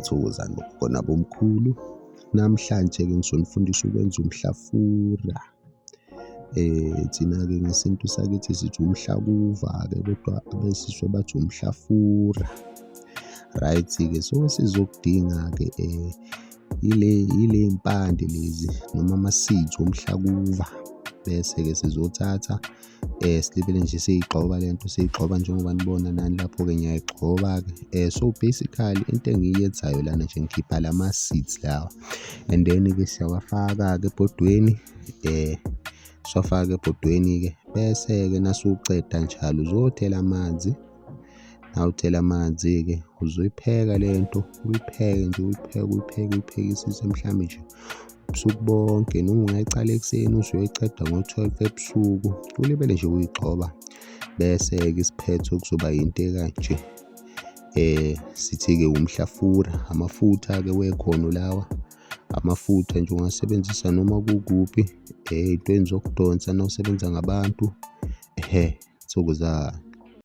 Thokozani khona bomkhulu. Namhlanje-ke ngizonifundisa ukwenza umhlafura. Thina-ke ngesintu sakithi sithi umhlakuva-ke, kodwa abesiswe bathi umhlafura. Right-ke, so sizokudinga-ke yile mpande lezi noma ama-seeds omhlakuva. Bese-ke sizothatha silibele nje siyigxoba lento, siyigxoba njengoba nibona nani lapho-ke ngiyayigxoba-ke. So basically into engiyenzayo lana nje ngikhipha lama-seeds lawa, and then-ke siyawafaka-ke ebhodweni. Siwafaka ebhodweni-ke bese-ke nasuceda njalo uzothela amanzi. Nawuthela amanzi-ke uzoyipheka lento, uyipheke nje, uyiphekisise mhlawumbe nje ubusuku bonke, noma ungayicala ekuseni uze uyoyiceda ngo-12 ebusuku, ulibele nje uyigxoba. Bese-ke isiphetho kuzoba yinto ekanje, sithi-ke umhlafura. Amafutha-ke wekhona lawa, amafutha nje ungasebenzisa noma kukuphi ey'ntweni zokudonsa nawusebenza ngabantu. Thokozani.